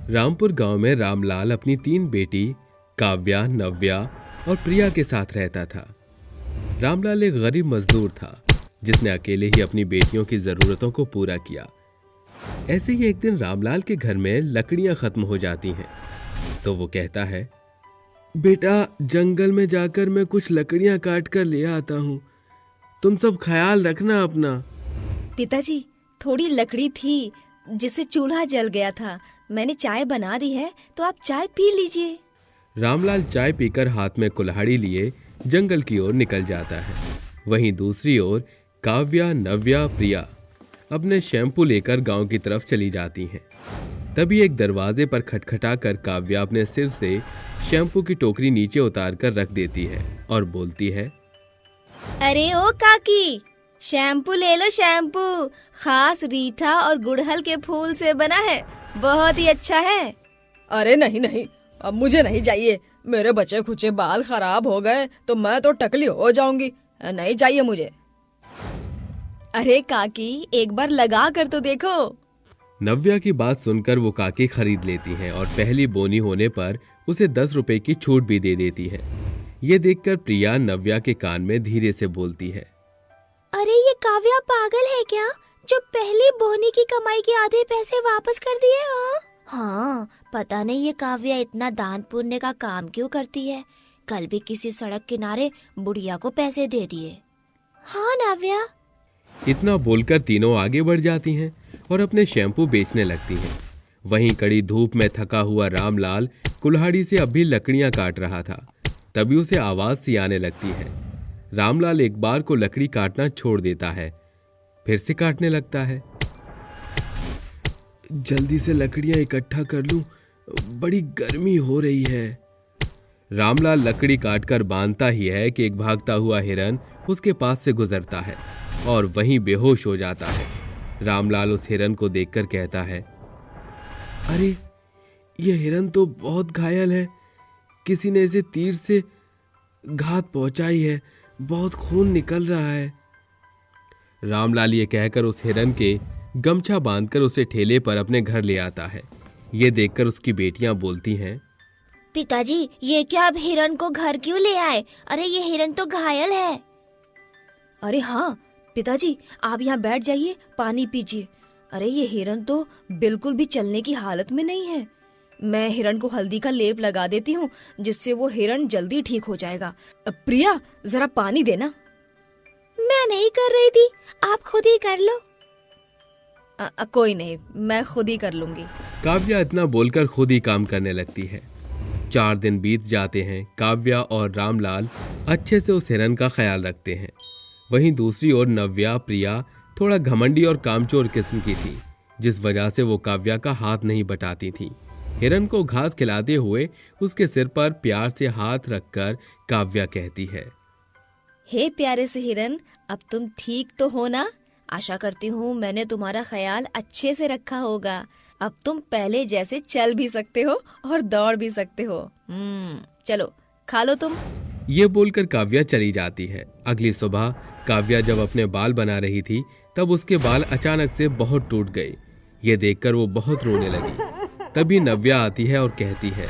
रामपुर गांव में रामलाल अपनी 3 बेटी काव्या, नव्या और प्रिया के साथ रहता था। रामलाल एक गरीब मजदूर था जिसने अकेले ही अपनी बेटियों की जरूरतों को पूरा किया। ऐसे ही एक दिन रामलाल के घर में लकड़ियां खत्म हो जाती हैं, तो वो कहता है, बेटा जंगल में जाकर मैं कुछ लकड़ियां काट कर ले आता हूँ, तुम सब ख्याल रखना अपना। पिताजी, थोड़ी लकड़ी थी जिससे चूल्हा जल गया था, मैंने चाय बना दी है तो आप चाय पी लीजिए। रामलाल चाय पीकर हाथ में कुल्हाड़ी लिए जंगल की ओर निकल जाता है। वहीं दूसरी ओर काव्या, नव्या, प्रिया अपने शैम्पू लेकर गांव की तरफ चली जाती हैं। तभी एक दरवाजे पर खटखटाकर काव्या अपने सिर से शैम्पू की टोकरी नीचे उतार कर रख देती है और बोलती है, अरे ओ काकी, शैम्पू ले लो, शैम्पू खास रीठा और गुड़हल के फूल से बना है, बहुत ही अच्छा है। अरे नहीं नहीं, अब मुझे नहीं चाहिए, मेरे बचे खुचे बाल खराब हो गए तो मैं तो टकली हो जाऊंगी, नहीं चाहिए मुझे। अरे काकी, एक बार लगा कर तो देखो। नव्या की बात सुनकर वो काकी खरीद लेती हैं और पहली बोनी होने पर उसे 10 रुपए की छूट भी दे देती है। ये देखकर प्रिया नव्या के कान में धीरे से बोलती है, अरे ये काव्या पागल है क्या, जो पहली बोनी की कमाई के आधे पैसे वापस कर दिए? हाँ, पता नहीं ये काव्या इतना दान पुण्य का काम क्यों करती है। कल भी किसी सड़क किनारे बुढ़िया को पैसे दे दिए। हाँ नव्या। इतना बोलकर तीनों आगे बढ़ जाती हैं और अपने शैम्पू बेचने लगती हैं। वहीं कड़ी धूप में थका हुआ रामलाल कुल्हाड़ी से अब भी लकड़ियां काट रहा था। तभी उसे आवाज सी आने लगती है। रामलाल एक बार को लकड़ी काटना छोड़ देता है, फिर से काटने लगता है। जल्दी से लकड़ियां इकट्ठा कर लूं, बड़ी गर्मी हो रही है। रामलाल लकड़ी काटकर बांधता ही है कि एक भागता हुआ हिरन उसके पास से गुजरता है और वहीं बेहोश हो जाता है। रामलाल उस हिरन को देखकर कहता है, अरे ये हिरन तो बहुत घायल है, किसी ने इसे तीर से घात पहुंचाई है, बहुत खून निकल रहा है। रामलाल ये कहकर उस हिरन के गमछा बांधकर उसे ठेले पर अपने घर ले आता है। ये देखकर उसकी बेटियां बोलती हैं, पिताजी ये क्या अब हिरन को घर क्यों ले आए? अरे ये हिरन तो घायल है। अरे हाँ पिताजी, आप यहाँ बैठ जाइए, पानी पीजिए। अरे ये हिरन तो बिल्कुल भी चलने की हालत में नहीं है। मैं हिरन को हल्दी का लेप लगा देती हूँ, जिससे वो हिरन जल्दी ठीक हो जाएगा। प्रिया, जरा पानी देना। मैं नहीं कर रही थी, आप खुद ही कर लो। कोई नहीं, मैं खुद ही कर लूंगी। काव्या इतना बोलकर खुद ही काम करने लगती है। 4 दिन बीत जाते हैं। काव्या और रामलाल अच्छे से उस हिरन का ख्याल रखते हैं। वहीं दूसरी ओर नव्या, प्रिया थोड़ा घमंडी और कामचोर किस्म की थी, जिस वजह से वो काव्या का हाथ नहीं बटाती थी। हिरन को घास खिलाते हुए उसके सिर पर प्यार से हाथ रखकर काव्या कहती है, हे प्यारे से हिरन, अब तुम ठीक तो हो ना? आशा करती हूँ मैंने तुम्हारा ख्याल अच्छे से रखा होगा। अब तुम पहले जैसे चल भी सकते हो और दौड़ भी सकते हो। चलो खा लो तुम। ये बोलकर काव्या चली जाती है। अगली सुबह काव्या जब अपने बाल बना रही थी, तब उसके बाल अचानक से बहुत टूट गए। ये देखकर वो बहुत रोने लगी। तभी नव्या आती है और कहती है,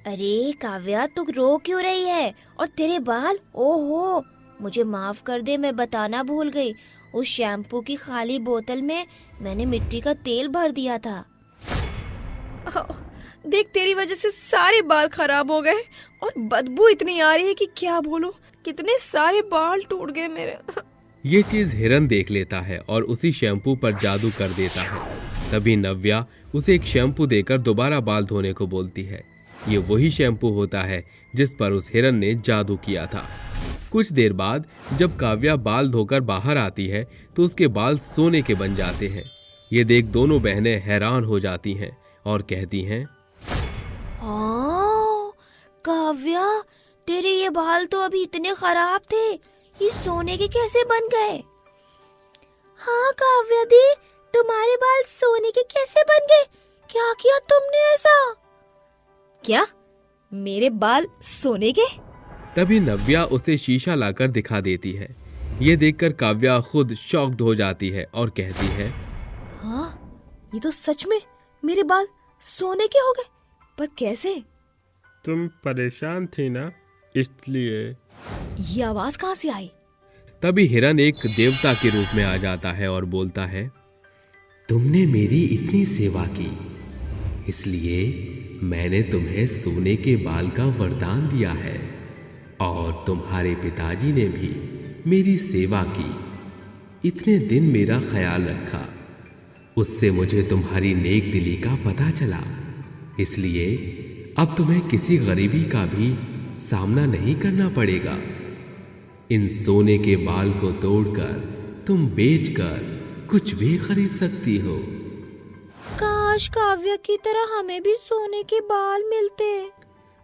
अरे काव्या, तू रो क्यों रही है? और तेरे बाल, ओहो, मुझे माफ कर दे, मैं बताना भूल गई। उस शैम्पू की खाली बोतल में मैंने मिट्टी का तेल भर दिया था। देख, तेरी वजह से सारे बाल खराब हो गए और बदबू इतनी आ रही है कि क्या बोलूं। कितने सारे बाल टूट गए मेरे। ये चीज हिरन देख लेता है और उसी शैम्पू पर जादू कर देता है। तभी नव्या उसे एक शैम्पू देकर दोबारा बाल धोने को बोलती है। ये वही शैम्पू होता है जिस पर उस हिरन ने जादू किया था। कुछ देर बाद जब काव्या बाल धोकर बाहर आती है तो उसके बाल सोने के बन जाते हैं। ये देख दोनों बहनें हैरान हो जाती हैं और कहती हैं, हाँ काव्या, तेरे ये बाल तो अभी इतने खराब थे, ये सोने के कैसे बन गए? हाँ काव्या दी, तुम्हारे बाल सोने के कैसे बन गए? क्या किया तुमने ऐसा? क्या? मेरे बाल सोने के? तभी नव्या उसे शीशा लाकर दिखा देती है। ये देखकर काव्या खुद शॉक्ड हो जाती है और कहती है, हाँ, ये तो सच में मेरे बाल सोने के हो गए? पर कैसे? तुम परेशान थी ना, इसलिए। ये आवाज कहाँ से आई? तभी हिरन एक देवता के रूप में आ जाता है और बोलता है, तुमने मेरी इतनी सेवा की, इसलिए मैंने तुम्हें सोने के बाल का वरदान दिया है, और तुम्हारे पिताजी ने भी मेरी सेवा की, इतने दिन मेरा ख्याल रखा, उससे मुझे तुम्हारी नेक दिली का पता चला, इसलिए अब तुम्हें किसी गरीबी का भी सामना नहीं करना पड़ेगा। इन सोने के बाल को तोड़कर तुम बेचकर कुछ भी खरीद सकती हो। काश काव्या की तरह हमें भी सोने के बाल मिलते।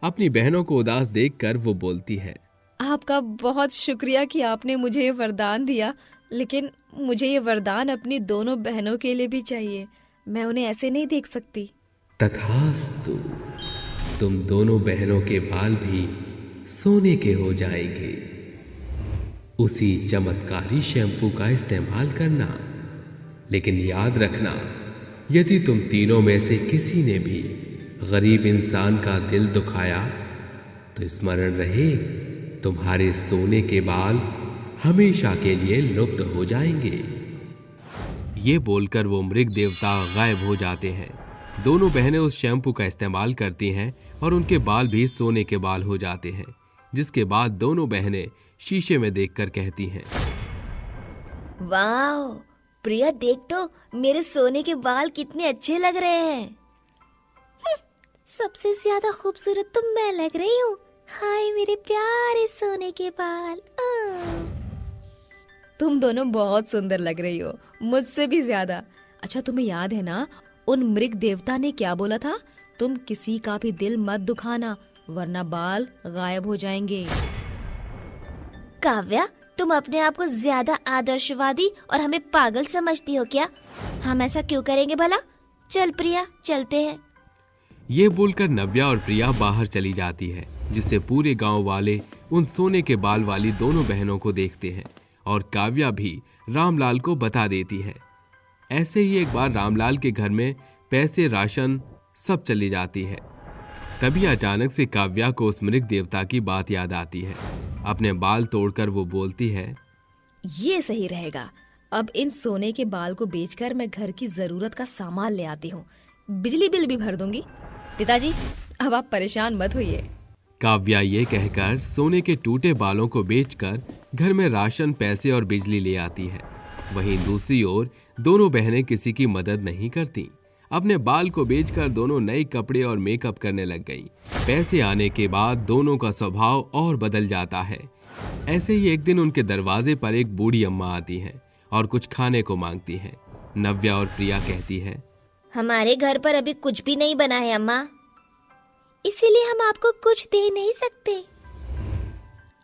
अपनी बहनों को उदास देखकर वो बोलती है, आपका बहुत शुक्रिया कि आपने मुझे ये वरदान दिया, लेकिन मुझे ये वरदान अपनी दोनों बहनों के लिए भी चाहिए। मैं उन्हें ऐसे नहीं देख सकती। तथास्तु, तुम दोनों बहनों के बाल भी सोने के हो जाएंगे। उसी चमत्कारी शैम्पू का इस्तेमाल करना, लेकिन याद रखना, यदि तुम तीनों में से किसी ने भी गरीब इंसान का दिल दुखाया तो स्मरण रहे, तुम्हारे सोने के बाल हमेशा के लिए लुप्त हो जाएंगे। ये बोलकर वो मृग देवता गायब हो जाते हैं। दोनों बहनें उस शैम्पू का इस्तेमाल करती हैं और उनके बाल भी सोने के बाल हो जाते हैं, जिसके बाद दोनों बहनें शीशे में देखकर कहती हैं, वाह प्रिया, देख तो मेरे सोने के बाल कितने अच्छे लग रहे हैं। सबसे ज्यादा खूबसूरत तो मैं लग रही हूँ। हाय मेरे प्यारे सोने के बाल। तुम दोनों बहुत सुंदर लग रही हो, मुझसे भी ज्यादा। अच्छा, तुम्हें याद है ना उन मृग देवता ने क्या बोला था? तुम किसी का भी दिल मत दुखाना, वरना बाल गायब हो जाएंगे। काव्या, तुम अपने आप को ज्यादा आदर्शवादी और हमें पागल समझती हो क्या? हम ऐसा क्यों करेंगे भला? चल प्रिया, चलते हैं। ये बोलकर नव्या और प्रिया बाहर चली जाती है, जिससे पूरे गांव वाले उन सोने के बाल वाली दोनों बहनों को देखते हैं और काव्या भी रामलाल को बता देती है। ऐसे ही एक बार रामलाल के घर में पैसे, राशन सब चली जाती है। तभी अचानक से काव्या को उस मृग देवता की बात याद आती है। अपने बाल तोड़कर वो बोलती है, ये सही रहेगा। अब इन सोने के बाल को बेचकर मैं घर की जरूरत का सामान ले आती हूँ, बिजली बिल भी भर दूंगी। पिताजी, अब आप परेशान मत होइए। काव्या ये कहकर सोने के टूटे बालों को बेचकर घर में राशन, पैसे और बिजली ले आती है। वहीं दूसरी ओर दोनों बहनें किसी की मदद नहीं करती। अपने बाल को बेचकर दोनों नए कपड़े और मेकअप करने लग गईं। पैसे आने के बाद दोनों का स्वभाव और बदल जाता है। ऐसे ही एक दिन उनके दरवाजे पर एक बूढ़ी अम्मा आती हैं और कुछ खाने को मांगती हैं। नव्या और प्रिया कहती है, हमारे घर पर अभी कुछ भी नहीं बना है अम्मा, इसीलिए हम आपको कुछ दे नहीं सकते।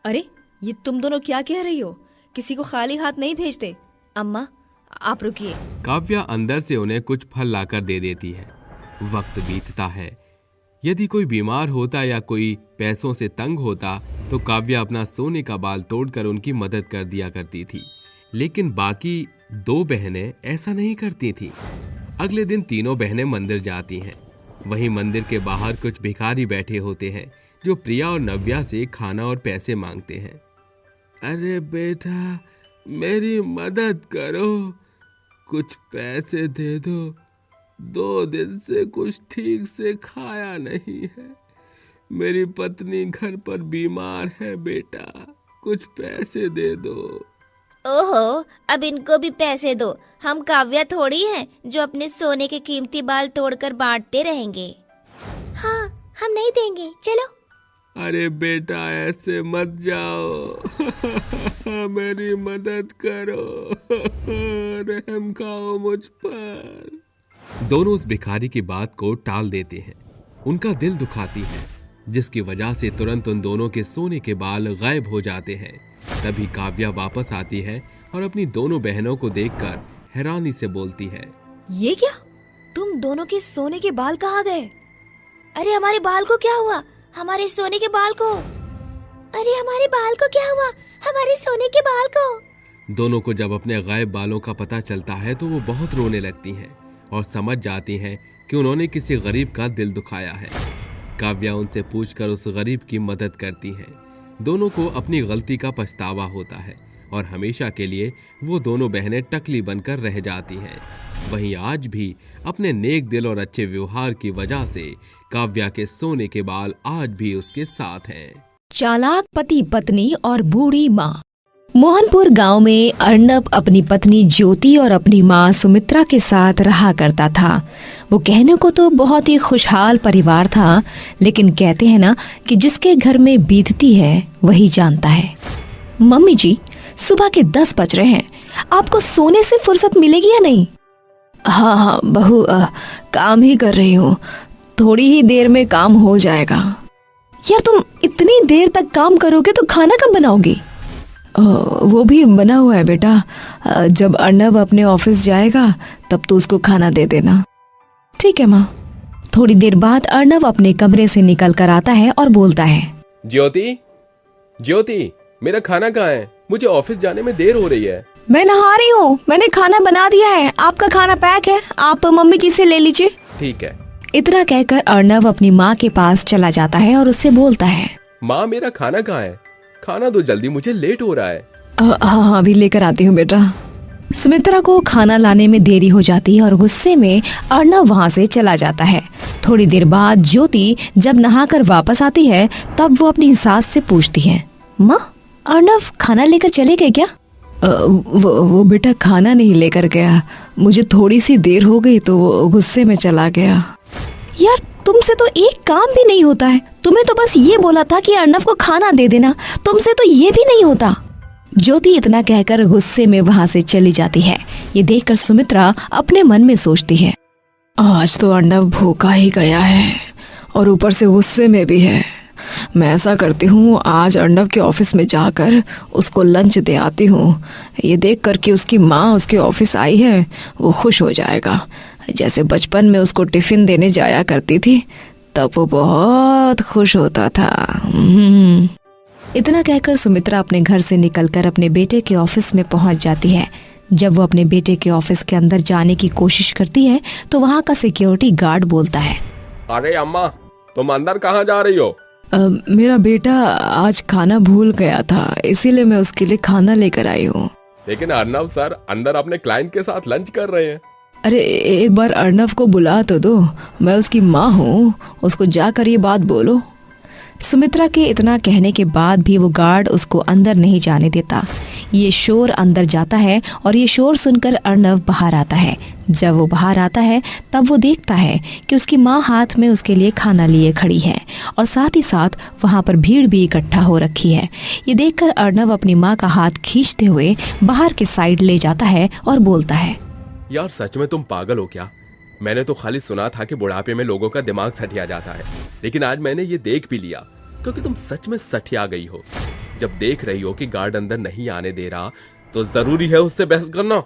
अरे, ये तुम दोनों क्या कह रही हो? किसी को खाली हाथ नहीं भेजते। अम्मा, आप रुकिए। काव्या अंदर से उन्हें कुछ फल लाकर दे देती है। वक्त बीतता है। यदि कोई बीमार होता या कोई पैसों से तंग होता तो काव्या अपना सोने का बाल तोड़कर उनकी मदद कर दिया करती थी, लेकिन बाकी दो बहनें ऐसा नहीं करती थीं। अगले दिन तीनों बहनें मंदिर जाती हैं। वहीं मंदिर के बाहर कुछ भिखारी बैठे होते हैं जो प्रिया और नव्या से खाना और पैसे मांगते हैं। अरे बेटा, मेरी मदद करो, कुछ पैसे दे दो, 2 दिन से कुछ ठीक से खाया नहीं है। मेरी पत्नी घर पर बीमार है बेटा, कुछ पैसे दे दो। ओहो, अब इनको भी पैसे दो। हम काव्या थोड़ी हैं जो अपने सोने के कीमती बाल तोड़कर बांटते रहेंगे। हाँ, हम नहीं देंगे, चलो। अरे बेटा, ऐसे मत जाओ। मेरी मदद करो, रहम खाओ मुझ पर। दोनों उस भिखारी की बात को टाल देते हैं। उनका दिल दुखाती है, जिसकी वजह से तुरंत उन दोनों के सोने के बाल गायब हो जाते हैं। तभी काव्या वापस आती है और अपनी दोनों बहनों को देखकर हैरानी से बोलती है, ये क्या? तुम दोनों के सोने के बाल कहाँ गए? अरे हमारे बाल को क्या हुआ? हमारे सोने के बाल को। अरे हमारे बाल को क्या हुआ? हमारे सोने के बाल को। दोनों को जब अपने गायब बालों का पता चलता है तो वो बहुत रोने लगती हैं और समझ जाती हैं कि उन्होंने किसी गरीब का दिल दुखाया है। काव्या उनसे पूछकर उस गरीब की मदद करती है। दोनों को अपनी गलती का पछतावा होता है और हमेशा के लिए वो दोनों बहनें टकली बनकर रह जाती हैं। वहीं आज भी अपने नेक दिल और अच्छे व्यवहार की वजह से काव्या के सोने के बाल आज भी उसके साथ हैं। चालाक पति पत्नी और बूढ़ी माँ। मोहनपुर गांव में अर्नब अपनी पत्नी ज्योति और अपनी माँ सुमित्रा के साथ रहा करता था। वो कहने को तो बहुत ही खुशहाल परिवार था, लेकिन कहते हैं ना कि जिसके घर में बीतती है वही जानता है। मम्मी जी, सुबह के 10 बज रहे हैं, आपको सोने से फुर्सत मिलेगी या नहीं? हाँ बहू, काम ही कर रही हूँ, थोड़ी ही देर में काम हो जाएगा। यार तुम इतनी देर तक काम करोगे तो खाना कब बनाओगी? वो भी बना हुआ है बेटा, जब अर्नब अपने ऑफिस जाएगा तब तो उसको खाना दे देना। ठीक है माँ। थोड़ी देर बाद अर्नब अपने कमरे से निकल कर आता है और बोलता है, ज्योति, ज्योति, मेरा खाना कहाँ है? मुझे ऑफिस जाने में देर हो रही है। मैं नहा रही हूँ, मैंने खाना बना दिया है, आपका खाना पैक है, आप मम्मी जी से ले लीजिए। ठीक है। इतना कहकर अर्नब अपनी माँ के पास चला जाता है और उससे बोलता है, माँ, मेरा खाना कहाँ है? खाना दो जल्दी, मुझे लेट हो रहा है। हाँ अभी लेकर आती हूँ बेटा। सुमित्रा को खाना लाने में देरी हो जाती है और गुस्से में अर्नब वहाँ से चला जाता है। थोड़ी देर बाद ज्योति जब नहाकर वापस आती है तब वो अपनी सास से पूछती है, माँ, अर्नब खाना लेकर चले गए क्या? वो बेटा खाना नहीं लेकर गया, मुझे थोड़ी सी देर हो गई तो वो गुस्से में चला गया। यार तुमसे तो एक काम भी नहीं होता है, तुम्हें तो बस ये बोला था कि अर्नब को खाना दे देना, तुमसे तो ये भी नहीं होता। ज्योति इतना कहकर गुस्से में वहां से चली जाती है। ये देखकर सुमित्रा अपने मन में सोचती है, आज तो अर्नब भूखा ही गया है और ऊपर से गुस्से में भी है। मैं ऐसा करती हूँ, आज अर्नब के ऑफिस में जाकर उसको लंच दे आती हूँ। ये देख कर कि उसकी माँ उसके ऑफिस आई है वो खुश हो जाएगा, जैसे बचपन में उसको टिफिन देने जाया करती थी तब वो बहुत खुश होता था। इतना कहकर सुमित्रा अपने घर से निकलकर अपने बेटे के ऑफिस में पहुंच जाती है। जब वो अपने बेटे के ऑफिस के अंदर जाने की कोशिश करती है तो वहाँ का सिक्योरिटी गार्ड बोलता है, अरे अम्मा, तुम अंदर कहाँ जा रही हो? मेरा बेटा आज खाना भूल गया था, इसीलिए मैं उसके लिए खाना लेकर आई हूँ। लेकिन अर्नब सर अंदर अपने क्लाइंट के साथ लंच कर रहे हैं। अरे एक बार अर्नब को बुला तो दो, मैं उसकी माँ हूँ, उसको जाकर ये बात बोलो। सुमित्रा के इतना कहने के बाद भी वो गार्ड उसको अंदर नहीं जाने देता। ये शोर अंदर जाता है और ये शोर सुनकर अर्नब बाहर आता है। जब वो बाहर आता है तब वो देखता है कि उसकी माँ हाथ में उसके लिए खाना लिए खड़ी है और साथ ही साथ वहाँ पर भीड़ भी इकट्ठा हो रखी है। ये देखकर अर्नब अपनी माँ का हाथ खींचते हुए बाहर के साइड ले जाता है और बोलता है, यार सच में तुम पागल हो क्या? मैंने तो खाली सुना था कि बुढ़ापे में लोगों का दिमाग सठिया जाता है, लेकिन आज मैंने ये देख भी लिया क्योंकि तुम सच में सठिया गई हो। जब देख रही हो कि गार्ड अंदर नहीं आने दे रहा तो जरूरी है उससे बहस करना।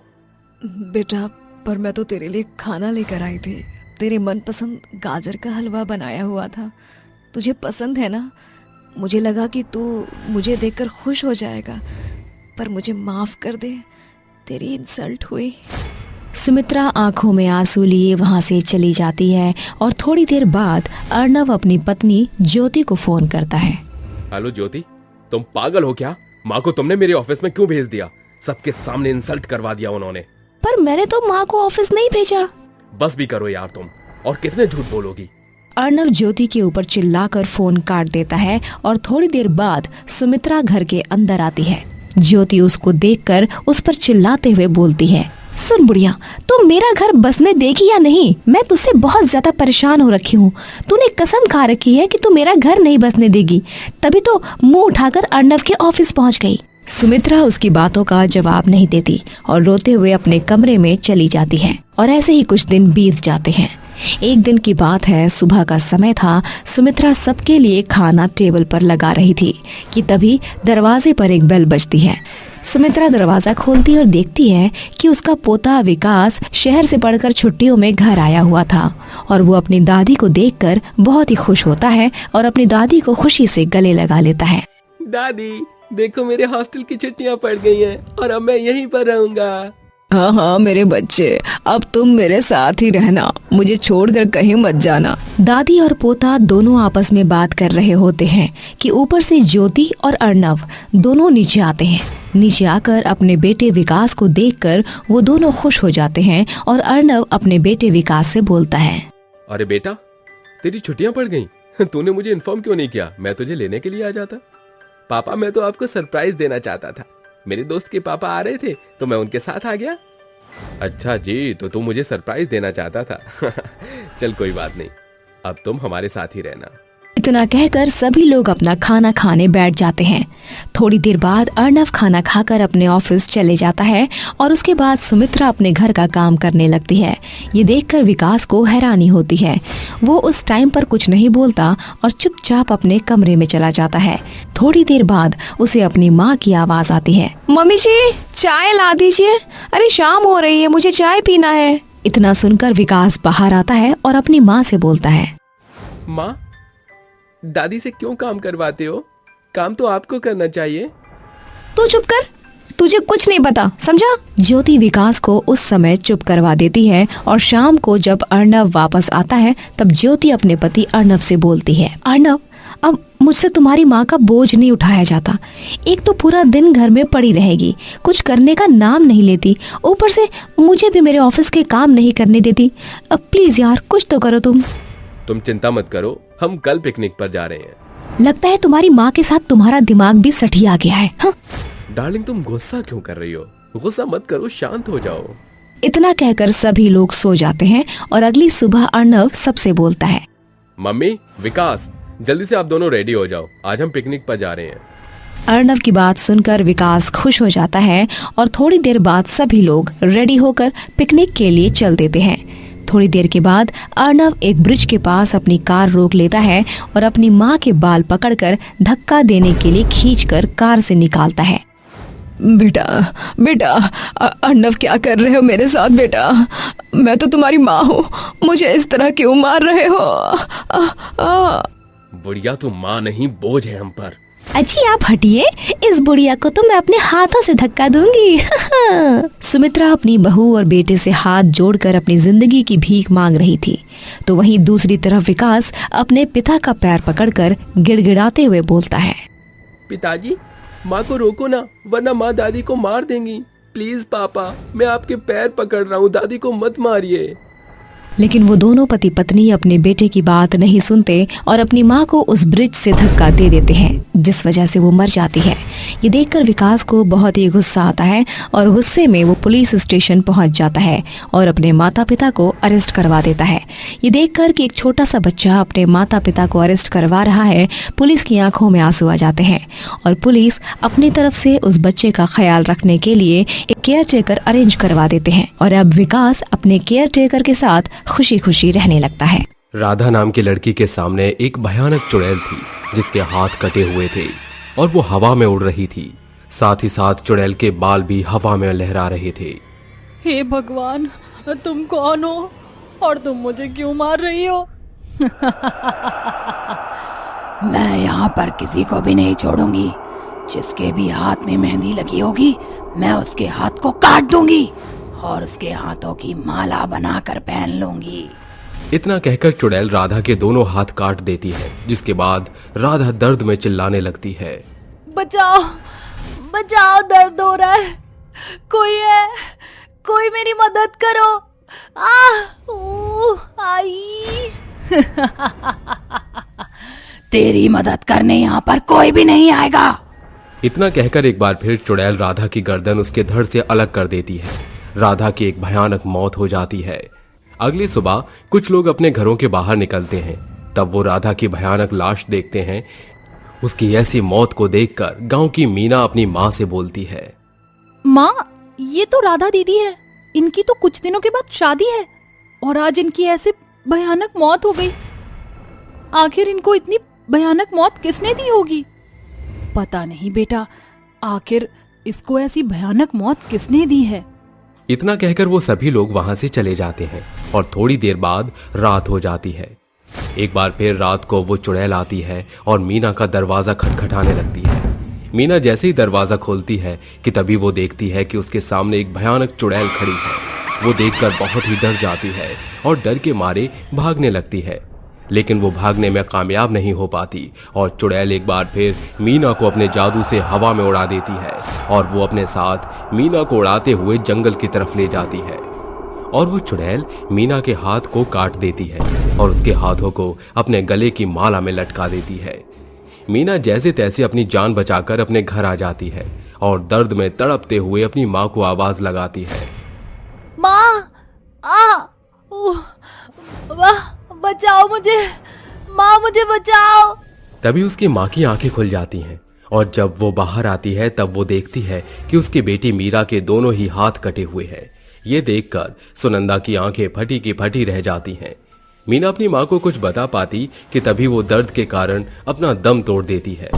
बेटा, पर मैं तो तेरे लिए खाना लेकर आई थी, तेरे मनपसंद गाजर का हलवा बनाया हुआ था, तुझे पसंद है ना? मुझे लगा कि तू मुझे देखकर खुश हो जाएगा, पर मुझे माफ कर दे, तेरी इंसल्ट हुई। सुमित्रा आंखों में आंसू लिए वहां से चली जाती है और थोड़ी देर बाद अर्नब अपनी पत्नी ज्योति को फोन करता है। हेलो ज्योति, तुम पागल हो क्या? माँ को तुमने मेरे ऑफिस में क्यों भेज दिया? सबके सामने इंसल्ट करवा दिया उन्होंने। पर मैंने तो माँ को ऑफिस नहीं भेजा। बस भी करो यार तुम, और कितने झूठ बोलोगी? अर्नब ज्योति के ऊपर चिल्लाकर फोन काट देता है और थोड़ी देर बाद सुमित्रा घर के अंदर आती है। ज्योति उसको देखकर उस पर चिल्लाते हुए बोलती है, सुन बुढ़िया, तू मेरा घर बसने देगी या नहीं? मैं तुझसे बहुत ज्यादा परेशान हो रखी हूँ। तूने कसम खा रखी है कि तू मेरा घर नहीं बसने देगी, तभी तो मुंह उठाकर अर्नब के ऑफिस पहुँच गई। सुमित्रा उसकी बातों का जवाब नहीं देती और रोते हुए अपने कमरे में चली जाती है। और ऐसे ही कुछ दिन बीत जाते हैं। एक दिन की बात है, सुबह का समय था। सुमित्रा सबके लिए खाना टेबल पर लगा रही थी कि तभी दरवाजे पर एक बेल बजती है। सुमित्रा दरवाजा खोलती और देखती है कि उसका पोता विकास शहर से पढ़कर छुट्टियों में घर आया हुआ था और वो अपनी दादी को देखकर बहुत ही खुश होता है और अपनी दादी को खुशी से गले लगा लेता है। दादी देखो, मेरे हॉस्टल की छुट्टियां पड़ गई हैं और अब मैं यहीं पर रहूंगा। हाँ हाँ मेरे बच्चे, अब तुम मेरे साथ ही रहना, मुझे छोड़कर कहीं मत जाना। दादी और पोता दोनों आपस में बात कर रहे होते हैं कि ऊपर से ज्योति और अर्णव दोनों नीचे आते हैं। नीचे आकर अपने बेटे विकास को देखकर वो दोनों खुश हो जाते हैं और अर्णव अपने बेटे विकास से बोलता है, अरे बेटा, तेरी छुट्टियां पड़ गईं। तूने मुझे इन्फॉर्म क्यों नहीं किया? मैं तुझे लेने के लिए आ जाता। पापा, मैं तो आपको सरप्राइज देना चाहता था। मेरे दोस्त के पापा आ रहे थे तो मैं उनके साथ आ गया। अच्छा जी, तो तू मुझे सरप्राइज देना चाहता था। चल कोई बात नहीं, अब तुम हमारे साथ ही रहना। इतना कहकर सभी लोग अपना खाना खाने बैठ जाते हैं। थोड़ी देर बाद अर्णव खाना खाकर अपने ऑफिस चले जाता है और उसके बाद सुमित्रा अपने घर का काम करने लगती है। ये देखकर विकास को हैरानी होती है। वो उस टाइम पर कुछ नहीं बोलता और चुपचाप अपने कमरे में चला जाता है। थोड़ी देर बाद उसे अपनी माँ की आवाज आती है, मम्मी जी चाय ला दीजिए, अरे शाम हो रही है, मुझे चाय पीना है। इतना सुनकर विकास बाहर आता है और अपनी माँ से बोलता है, माँ, दादी से क्यों काम करवाते हो? काम तो आपको करना चाहिए। तू चुप कर, तुझे कुछ नहीं पता, समझा? ज्योति विकास को उस समय चुप करवा देती है और शाम को जब अर्णव वापस आता है तब ज्योति अपने पति अर्णव से बोलती है, अर्णव, अब मुझसे तुम्हारी माँ का बोझ नहीं उठाया जाता। एक तो पूरा दिन घर में पड़ी रहेगी, कुछ करने का नाम नहीं लेती, ऊपर से मुझे भी मेरे ऑफिस के काम नहीं करने देती। अब प्लीज यार कुछ तो करो तुम चिंता मत करो, हम कल पिकनिक पर जा रहे हैं। लगता है तुम्हारी माँ के साथ तुम्हारा दिमाग भी सठिया गया है। हाँ? डार्लिंग, तुम गुस्सा क्यों कर रही हो? गुस्सा मत करो, शांत हो जाओ। इतना कहकर सभी लोग सो जाते हैं और अगली सुबह अर्णव सबसे बोलता है, मम्मी, विकास, जल्दी से आप दोनों रेडी हो जाओ, आज हम पिकनिक पर जा रहे हैं। अर्णव की बात सुनकर विकास खुश हो जाता है और थोड़ी देर बाद सभी लोग रेडी होकर पिकनिक के लिए चल देते हैं। थोड़ी देर के बाद अर्णव एक ब्रिज के पास अपनी कार रोक लेता है और अपनी माँ के बाल पकड़कर धक्का देने के लिए खींचकर कार से निकालता है। बेटा बेटा, अर्णव क्या कर रहे हो मेरे साथ? बेटा, मैं तो तुम्हारी माँ हूँ, मुझे इस तरह क्यों मार रहे हो? बुढ़िया, तू माँ नहीं, बोझ है हम पर। अच्छी आप हटिए, इस बुढ़िया को तो मैं अपने हाथों से धक्का दूंगी। सुमित्रा अपनी बहू और बेटे से हाथ जोड़कर अपनी जिंदगी की भीख मांग रही थी, तो वहीं दूसरी तरफ विकास अपने पिता का पैर पकड़कर गिड़गिड़ाते हुए बोलता है, पिताजी, माँ को रोको ना, वरना माँ दादी को मार देंगी। प्लीज पापा, मैं आपके पैर पकड़ रहा हूँ, दादी को मत मारिए। लेकिन वो दोनों पति पत्नी अपने बेटे की बात नहीं सुनते और अपनी माँ को उस ब्रिज से धक्का दे देते हैं, जिस वजह से वो मर जाती है। ये देखकर विकास को बहुत ही गुस्सा आता है और गुस्से में वो पुलिस स्टेशन पहुंच जाता है और अपने माता पिता को अरेस्ट करवा देता है। ये देखकर कि एक छोटा सा बच्चा अपने माता पिता को अरेस्ट करवा रहा है, पुलिस की आंखों में आंसू आ जाते हैं और पुलिस अपनी तरफ से उस बच्चे का ख्याल रखने के लिए एक केयर टेकर अरेंज करवा देते हैं और अब विकास अपने केयर टेकर के साथ खुशी खुशी रहने लगता है। राधा नाम की लड़की के सामने एक भयानक चुड़ैल थी जिसके हाथ कटे हुए थे और वो हवा में उड़ रही थी। साथ ही साथ चुड़ैल के बाल भी हवा में लहरा रहे थे। हे भगवान, तुम कौन हो और तुम मुझे क्यों मार रही हो? मैं यहाँ पर किसी को भी नहीं छोड़ूंगी। जिसके भी हाथ में मेहंदी लगी होगी, मैं उसके हाथ को काट दूंगी और उसके हाथों की माला बनाकर पहन लूंगी। इतना कहकर चुड़ैल राधा के दोनों हाथ काट देती है, जिसके बाद राधा दर्द में चिल्लाने लगती है, बचाओ बचाओ, दर्द हो रहा है, कोई है, कोई मेरी मदद करो। आई। तेरी मदद करने यहाँ पर कोई भी नहीं आएगा। इतना कहकर एक बार फिर चुड़ैल राधा की गर्दन उसके धड़ से अलग कर देती है। राधा की एक भयानक मौत हो जाती है। अगली सुबह कुछ लोग अपने घरों के बाहर निकलते हैं, तब वो राधा की भयानक लाश देखते हैं। उसकी ऐसी मौत को देखकर गांव की मीना अपनी माँ से बोलती है, माँ, ये तो राधा दीदी है, इनकी तो कुछ दिनों के बाद शादी है और आज इनकी ऐसे भयानक मौत हो गई। आखिर इनको इतनी भयानक मौत किसने दी होगी? पता नहीं बेटा, आखिर इसको ऐसी भयानक मौत किसने दी है? इतना कहकर वो सभी लोग वहां से चले जाते हैं और थोड़ी देर बाद रात हो जाती है। एक बार फिर रात को वो चुड़ैल आती है और मीना का दरवाजा खटखटाने लगती है। मीना जैसे ही दरवाजा खोलती है कि तभी वो देखती है कि उसके सामने एक भयानक चुड़ैल खड़ी है। वो देखकर बहुत ही डर जाती है और डर के मारे भागने लगती है, लेकिन वो भागने में कामयाब नहीं हो पाती और चुड़ैल एक बार फिर मीना को अपने जादू से हवा में उड़ा देती है और वो अपने साथ मीना को उड़ाते हुए जंगल की तरफ ले जाती है। और वो चुड़ैल मीना के हाथ को काट देती है और उसके हाथों को अपने गले की माला में लटका देती है। मीना जैसे तैसे अपनी जान बचाकर अपने घर आ जाती है और दर्द में तड़पते हुए अपनी माँ को आवाज लगाती है। माँ, वाह, बचाओ मुझे, माँ मुझे बचाओ। तभी उसकी माँ की आंखें खुल जाती हैं और जब वो बाहर आती है तब वो देखती है कि उसकी बेटी मीरा के दोनों ही हाथ कटे हुए हैं। ये देखकर सुनंदा की आंखें फटी की फटी रह जाती हैं। मीना अपनी माँ को कुछ बता पाती कि तभी वो दर्द के कारण अपना दम तोड़ देती है।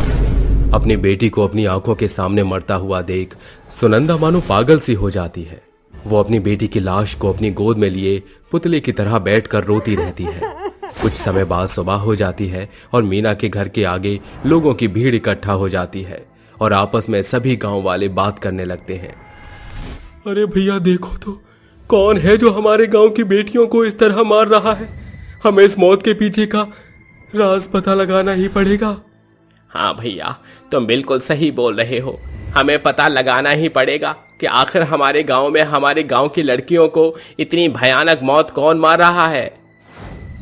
अपनी बेटी को अपनी आंखों के सामने मरता हुआ देख सुनंदा मानो पागल सी हो जाती है। वो अपनी बेटी की लाश को अपनी गोद में लिए पुतले की तरह बैठकर रोती रहती है। कुछ समय बाद सुबह हो जाती है और मीना के घर के आगे लोगों की भीड़ इकट्ठा हो जाती है और आपस में सभी गांव वाले बात करने लगते हैं। अरे भैया देखो तो, कौन है जो हमारे गांव की बेटियों को इस तरह मार रहा है? हमें इस मौत के पीछे का राज पता लगाना ही पड़ेगा। हाँ भैया, तुम बिल्कुल सही बोल रहे हो। हमें पता लगाना ही पड़ेगा कि आखिर हमारे गांव में हमारे गांव की लड़कियों को इतनी भयानक मौत कौन मार रहा है।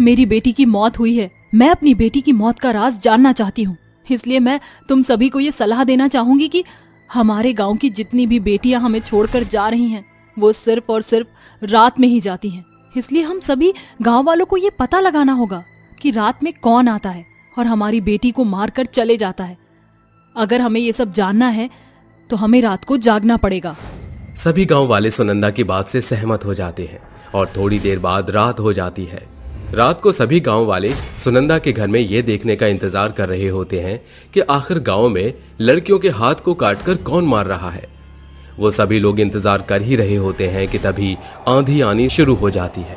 मेरी बेटी की मौत हुई है। मैं अपनी बेटी की मौत का राज जानना चाहती हूँ। इसलिए मैं तुम सभी को ये सलाह देना चाहूंगी कि हमारे गांव की जितनी भी बेटियां हमें छोड़कर जा रही हैं, वो सिर्फ और सिर्फ रात में ही जाती हैं। इसलिए हम सभी गांव वालों को ये पता लगाना होगा कि रात में कौन आता है और हमारी बेटी को मारकर चले जाता है। अगर हमें ये सब जानना है तो हमें रात को जागना पड़ेगा। सभी गांव वाले सुनंदा की बात से सहमत हो जाते हैं और थोड़ी देर बाद रात हो जाती है। रात को सभी गांव वाले सुनंदा के घर में ये देखने का इंतजार कर रहे होते हैं कि आखिर गांव में लड़कियों के हाथ को काटकर कौन मार रहा है। वो सभी लोग इंतजार कर ही रहे होते हैं कि तभी आंधी आनी शुरू हो जाती है।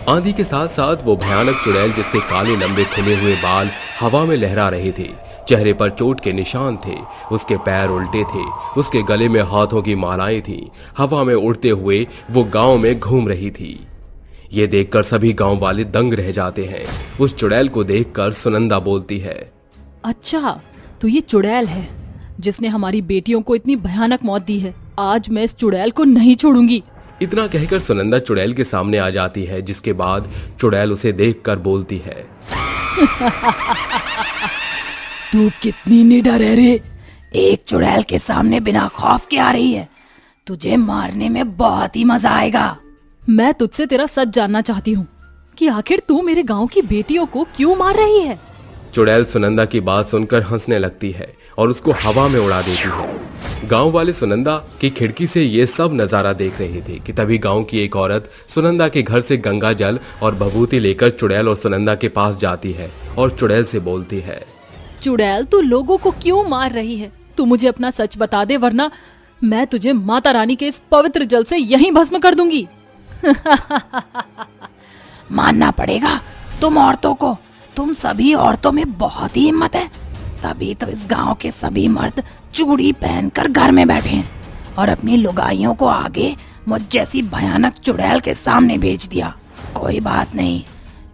आंधी के साथ साथ वो भयानक चुड़ैल जिसके काले लंबे खुले हुए बाल हवा में लहरा रहे थे, चेहरे पर चोट के निशान थे, उसके पैर उल्टे थे, उसके गले में हाथों की मालाएं थीं, हवा में उड़ते हुए वो गांव में घूम रही थी। ये देखकर सभी गांव वाले दंग रह जाते हैं। उस चुड़ैल को देखकर सुनंदा बोलती है, अच्छा, तो ये चुड़ैल है जिसने हमारी बेटियों को इतनी भयानक मौत दी है। आज मैं इस चुड़ैल को नहीं छोड़ूंगी। इतना कहकर सुनंदा चुड़ैल के सामने आ जाती है, जिसके बाद चुड़ैल उसे देखकर बोलती है, तू कितनी निडर है रे। एक चुड़ैल के सामने बिना खौफ के आ रही है। तुझे मारने में बहुत ही मजा आएगा। मैं तुझसे तेरा सच जानना चाहती हूँ कि आखिर तू मेरे गांव की बेटियों को क्यों मार रही है। चुड़ैल सुनंदा की बात सुनकर हंसने लगती है और उसको हवा में उड़ा देती है। गांव वाले सुनंदा की खिड़की से ये सब नजारा देख रहे थे कि तभी गांव की एक औरत सुनंदा के घर से गंगा जल और भभूति लेकर चुड़ैल और सुनंदा के पास जाती है और चुड़ैल से बोलती है, चुड़ैल, तू लोगों को क्यों मार रही है? तू मुझे अपना सच बता दे, वरना मैं तुझे माता रानी के इस पवित्र जल से यहीं भस्म कर दूंगी। मानना पड़ेगा तुम औरतों को। तुम सभी औरतों में बहुत ही हिम्मत है, तभी तो इस गांव के सभी मर्द चूड़ी पहनकर घर में बैठे हैं और अपनी लुगाइयों को आगे मुझ जैसी भयानक चुड़ैल के सामने भेज दिया। कोई बात नहीं,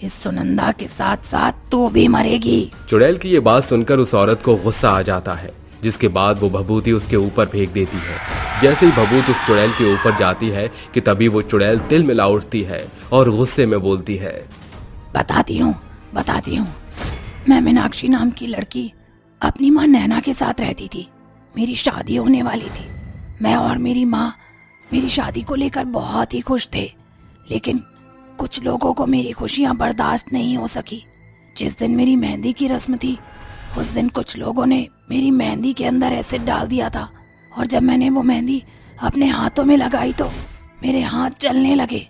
इस सुनंदा के साथ साथ तू भी मरेगी। चुड़ैल की ये बात सुनकर उस औरत को गुस्सा आ जाता है, जिसके बाद वो भभूति उसके ऊपर फेंक देती है। जैसे ही भभूत उस चुड़ैल के ऊपर जाती है कि तभी वो चुड़ैल तिलमिला उठती है और गुस्से में बोलती है, बताती हूँ। मैं मीनाक्षी नाम की लड़की अपनी माँ नैना के साथ रहती थी। मेरी शादी होने वाली थी। मैं और मेरी माँ मेरी शादी को लेकर बहुत ही खुश थे, लेकिन कुछ लोगों को मेरी खुशियाँ बर्दाश्त नहीं हो सकी। जिस दिन मेरी मेहंदी की रस्म थी, उस दिन कुछ लोगों ने मेरी मेहंदी के अंदर एसिड डाल दिया था और जब मैंने वो मेहंदी अपने हाथों में लगाई तो मेरे हाथ जलने लगे।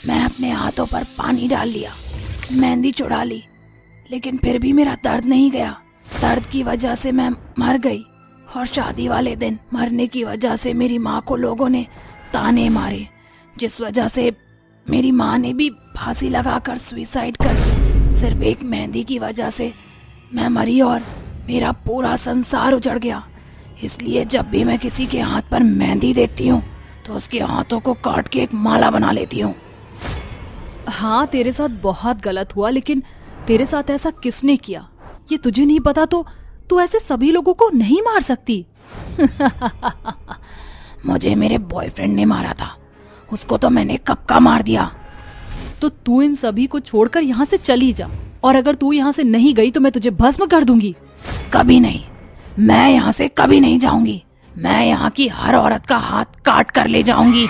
मैं अपने हाथों पर पानी डाल लिया, मेहंदी चुरा ली, लेकिन फिर भी मेरा दर्द नहीं गया। दर्द की वजह से मैं मर गई और शादी वाले दिन मरने की वजह से मेरी माँ को लोगों ने ताने मारे, जिस वजह से मेरी माँ ने भी फांसी लगाकर सुसाइड कर ली। सिर्फ एक मेहंदी की वजह से मैं मरी और मेरा पूरा संसार उजड़ गया। इसलिए जब भी मैं किसी के हाथ पर मेहंदी देखती हूँ तो उसके हाथों को काट के एक माला बना लेती हूँ। हाँ, तेरे साथ बहुत गलत हुआ, लेकिन तेरे साथ ऐसा किसने किया ये तुझे नहीं पता तो तू ऐसे सभी लोगों को नहीं मार सकती। मुझे मेरे बॉयफ्रेंड ने मारा था, उसको तो मैंने कब का मार दिया। तो तू इन सभी को छोड़कर यहाँ से चली जा, और अगर तू यहाँ से नहीं गई तो मैं तुझे भस्म कर दूंगी। कभी नहीं, मैं यहाँ से कभी नहीं जाऊंगी। मैं यहाँ की हर औरत का हाथ काट कर ले जाऊंगी।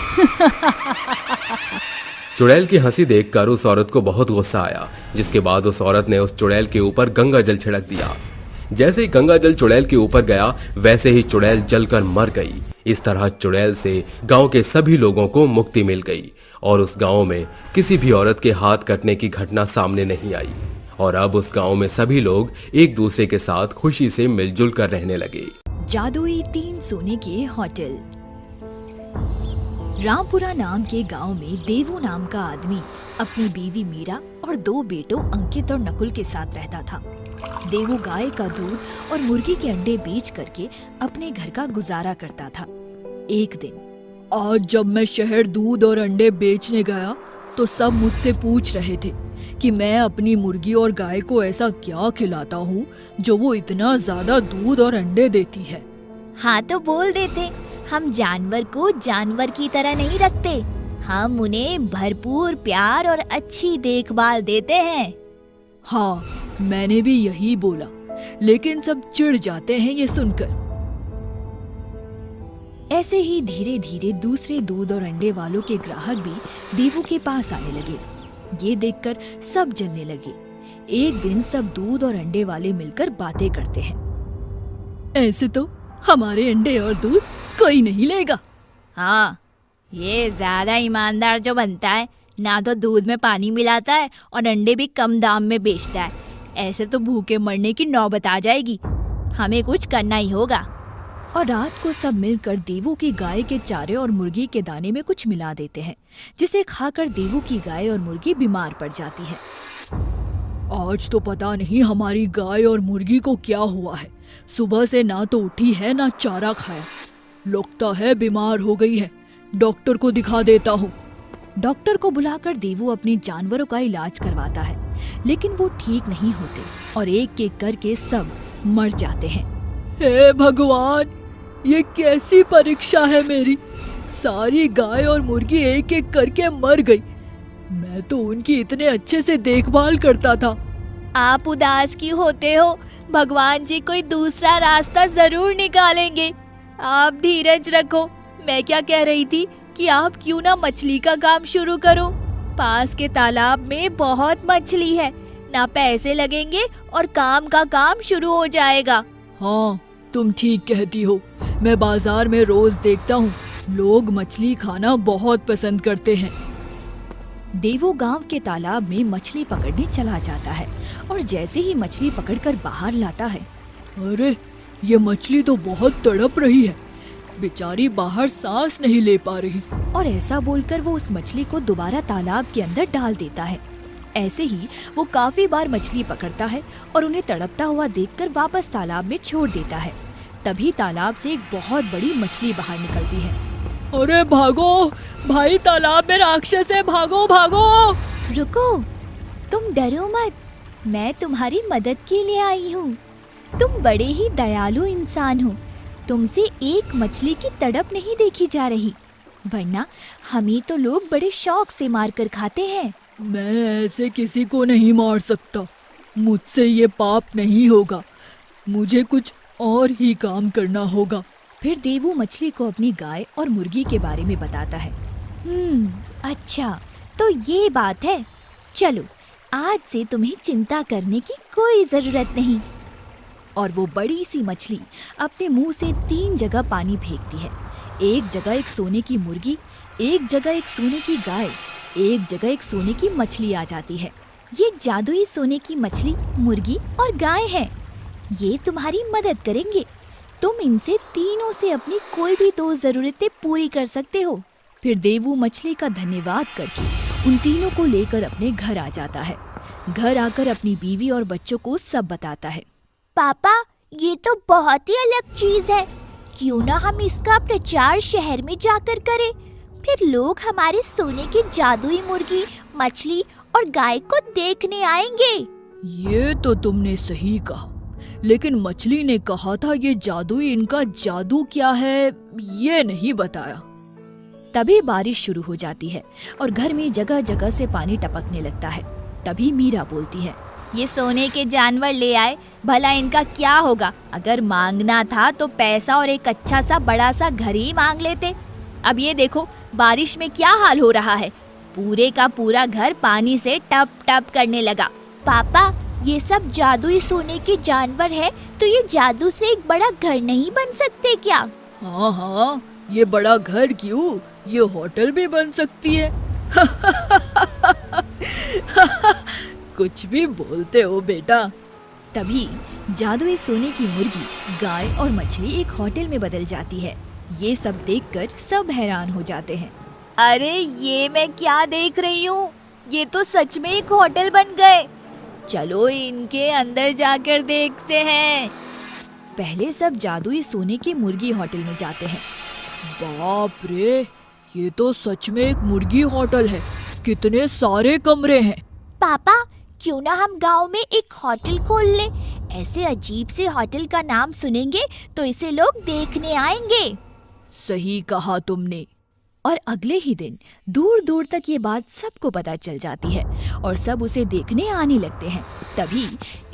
चुड़ैल की हंसी देखकर उस औरत को बहुत गुस्सा आया, जिसके बाद उस औरत ने उस चुड़ैल के ऊपर गंगा जल छिड़क दिया। जैसे ही गंगा जल चुड़ैल के ऊपर गया वैसे ही चुड़ैल जलकर मर गई। इस तरह चुड़ैल से गांव के सभी लोगों को मुक्ति मिल गई और उस गांव में किसी भी औरत के हाथ कटने की घटना सामने नहीं आई। और अब उस गांव में सभी लोग एक दूसरे के साथ खुशी से मिलजुल कर रहने लगे। जादुई 3 सोने के होटल। रामपुरा नाम के गांव में देवू नाम का आदमी अपनी बीवी मीरा और 2 बेटों अंकित और नकुल के साथ रहता था। देवू गाय का दूध और मुर्गी के अंडे बेच करके अपने घर का गुजारा करता था। एक दिन, आज जब मैं शहर दूध और अंडे बेचने गया तो सब मुझसे पूछ रहे थे कि मैं अपनी मुर्गी और गाय को ऐसा क्या खिलाता हूँ जो वो इतना ज्यादा दूध और अंडे देती है। हाँ तो बोल देते, हम जानवर को जानवर की तरह नहीं रखते, हम उन्हें भरपूर प्यार और अच्छी देखभाल देते हैं। हाँ, मैंने भी यही बोला, लेकिन सब चिढ़ जाते हैं ये सुनकर। ऐसे ही धीरे धीरे दूसरे दूध और अंडे वालों के ग्राहक भी देवू के पास आने लगे। ये देखकर सब जलने लगे। एक दिन सब दूध और अंडे वाले मिलकर बातें करते हैं। ऐसे तो हमारे अंडे और दूध कोई नहीं लेगा। हाँ, ये ज्यादा ईमानदार जो बनता है, ना तो दूध में पानी मिलाता है और अंडे भी कम दाम में बेचता है, ऐसे तो भूखे मरने की नौबत आ जाएगी। हमें कुछ करना ही होगा। और रात को सब मिलकर देवू की गाय के चारे और मुर्गी के दाने में कुछ मिला देते हैं, जिसे खाकर देवू की गाय और मुर्गी बीमार पड़ जाती है। आज तो पता नहीं हमारी गाय और मुर्गी को क्या हुआ है, सुबह से ना तो उठी है ना चारा खाया, लगता है बीमार हो गई है। डॉक्टर को दिखा देता हूँ। डॉक्टर को बुलाकर देवू अपने जानवरों का इलाज करवाता है, लेकिन वो ठीक नहीं होते और एक एक करके सब मर जाते हैं। हे भगवान, ये कैसी परीक्षा है मेरी। सारी गाय और मुर्गी एक एक करके मर गई। मैं तो उनकी इतने अच्छे से देखभाल करता था। आप उदास क्यों होते हो? भगवान जी कोई दूसरा रास्ता जरूर निकालेंगे। आप धीरज रखो। मैं क्या कह रही थी कि आप क्यों ना मछली का काम शुरू करो। पास के तालाब में बहुत मछली है, ना पैसे लगेंगे और काम का काम शुरू हो जाएगा। हाँ, तुम ठीक कहती हो। मैं बाजार में रोज देखता हूँ, लोग मछली खाना बहुत पसंद करते हैं। देवू गांव के तालाब में मछली पकड़ने चला जाता है और जैसे ही मछली पकड़कर बाहर लाता है, अरे ये मछली तो बहुत तड़प रही है, बेचारी बाहर सांस नहीं ले पा रही। और ऐसा बोलकर वो उस मछली को दोबारा तालाब के अंदर डाल देता है। ऐसे ही वो काफी बार मछली पकड़ता है और उन्हें तड़पता हुआ देखकर वापस तालाब में छोड़ देता है। तभी तालाब से एक बहुत बड़ी मछली बाहर निकलती है। अरे भागो भाई, तालाब में राक्षस है, भागो भागो। रुको, तुम डरो मत, मैं तुम्हारी मदद के लिए आई हूँ। तुम बड़े ही दयालु इंसान हो, तुमसे एक मछली की तड़प नहीं देखी जा रही, वरना हमें तो लोग बड़े शौक से मार कर खाते हैं। मैं ऐसे किसी को नहीं मार सकता, मुझसे ये पाप नहीं होगा, मुझे कुछ और ही काम करना होगा। फिर देवू मछली को अपनी गाय और मुर्गी के बारे में बताता है। अच्छा, तो ये बात है। चलो, आज से तुम्हें चिंता करने की कोई जरूरत नहीं। और वो बड़ी सी मछली अपने मुंह से 3 जगह पानी फेंकती है। एक जगह एक सोने की मुर्गी, एक जगह एक सोने की गाय, एक जगह एक सोने की मछली आ जाती है। ये जादुई सोने की मछली, मुर्गी और गाय है। ये तुम्हारी मदद करेंगे। तुम इनसे तीनों से अपनी कोई भी 2 जरूरतें पूरी कर सकते हो। फिर देवू मछली का धन्यवाद करके उन तीनों को लेकर अपने घर आ जाता है। घर आकर अपनी बीवी और बच्चों को सब बताता है। पापा, ये तो बहुत ही अलग चीज है। क्यों ना हम इसका प्रचार शहर में जाकर करें, फिर लोग हमारे सोने की जादुई मुर्गी, मछली और गाय को देखने आएंगे। ये तो तुमने सही कहा, लेकिन मछली ने कहा था ये जादुई, इनका जादू क्या है ये नहीं बताया। तभी बारिश शुरू हो जाती है और घर में जगह जगह से पानी टपकने लगता है। तभी मीरा बोलती है, ये सोने के जानवर ले आए, भला इनका क्या होगा? अगर मांगना था तो पैसा और एक अच्छा सा बड़ा सा घर ही मांग लेते। अब ये देखो बारिश में क्या हाल हो रहा है, पूरे का पूरा घर पानी से टप टप करने लगा। पापा, ये सब जादुई सोने के जानवर है, तो ये जादू से एक बड़ा घर नहीं बन सकते क्या? हाँ हाँ, ये बड़ा घर क्यों, ये होटल भी बन सकती है। कुछ भी बोलते हो बेटा। तभी जादुई सोने की मुर्गी, गाय और मछली एक होटल में बदल जाती है। ये सब देखकर सब हैरान हो जाते हैं। अरे ये मैं क्या देख रही हूँ, ये तो सच में एक होटल बन गए। चलो इनके अंदर जाकर देखते हैं। पहले सब जादुई सोने की मुर्गी होटल में जाते हैं। बाप रे, ये तो सच में एक मुर्गी होटल है, कितने सारे कमरे हैं। पापा, क्यों ना हम गांव में एक होटल खोल ले? ऐसे अजीब से होटल का नाम सुनेंगे तो इसे लोग देखने आएंगे। सही कहा तुमने। और अगले ही दिन दूर दूर तक ये बात सबको पता चल जाती है और सब उसे देखने आने लगते हैं। तभी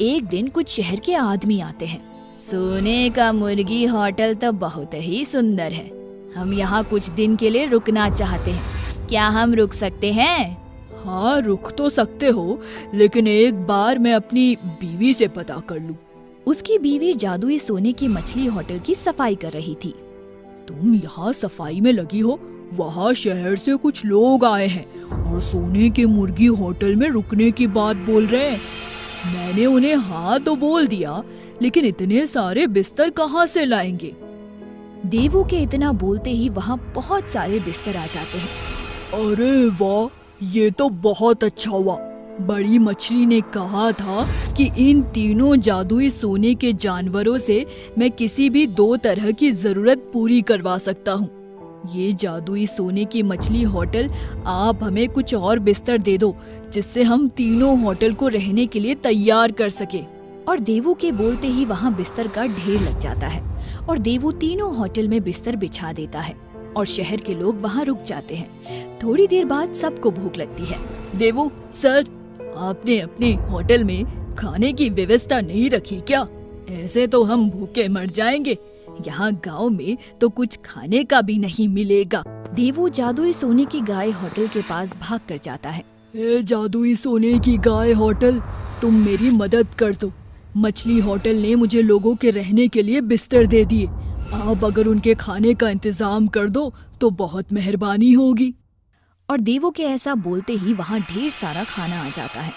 एक दिन कुछ शहर के आदमी आते हैं। सोने का मुर्गी होटल तो बहुत ही सुंदर है, हम यहाँ कुछ दिन के लिए रुकना चाहते हैं, क्या हम रुक सकते हैं? हाँ, रुक तो सकते हो, लेकिन एक बार मैं अपनी बीवी से पता कर लूं। उसकी बीवी जादुई सोने की मछली होटल की सफाई कर रही थी। तुम यहाँ सफाई में लगी हो, वहाँ शहर से कुछ लोग आए हैं और सोने की मुर्गी होटल में रुकने की बात बोल रहे हैं। मैंने उन्हें हाँ तो बोल दिया, लेकिन इतने सारे बिस्तर कहाँ से लाएंगे? देवू के इतना बोलते ही वहाँ बहुत सारे बिस्तर आ जाते हैं। अरे वाह, ये तो बहुत अच्छा हुआ। बड़ी मछली ने कहा था कि इन तीनों जादुई सोने के जानवरों से मैं किसी भी 2 तरह की जरूरत पूरी करवा सकता हूँ। ये जादुई सोने की मछली होटल, आप हमें कुछ और बिस्तर दे दो जिससे हम तीनों होटल को रहने के लिए तैयार कर सके। और देवू के बोलते ही वहाँ बिस्तर का ढेर लग जाता है और देवू तीनों होटल में बिस्तर बिछा देता है और शहर के लोग वहाँ रुक जाते हैं। थोड़ी देर बाद सबको भूख लगती है। देवू सर, आपने अपने होटल में खाने की व्यवस्था नहीं रखी क्या? ऐसे तो हम भूखे मर जाएंगे। यहाँ गांव में तो कुछ खाने का भी नहीं मिलेगा। देवू जादुई सोने की गाय होटल के पास भाग कर जाता है। ए जादुई सोने की गाय होटल, तुम मेरी मदद कर दो। मछली होटल ने मुझे लोगों के रहने के लिए बिस्तर दे दिए। आप अगर उनके खाने का इंतजाम कर दो तो बहुत मेहरबानी होगी। और देवू के ऐसा बोलते ही वहाँ ढेर सारा खाना आ जाता है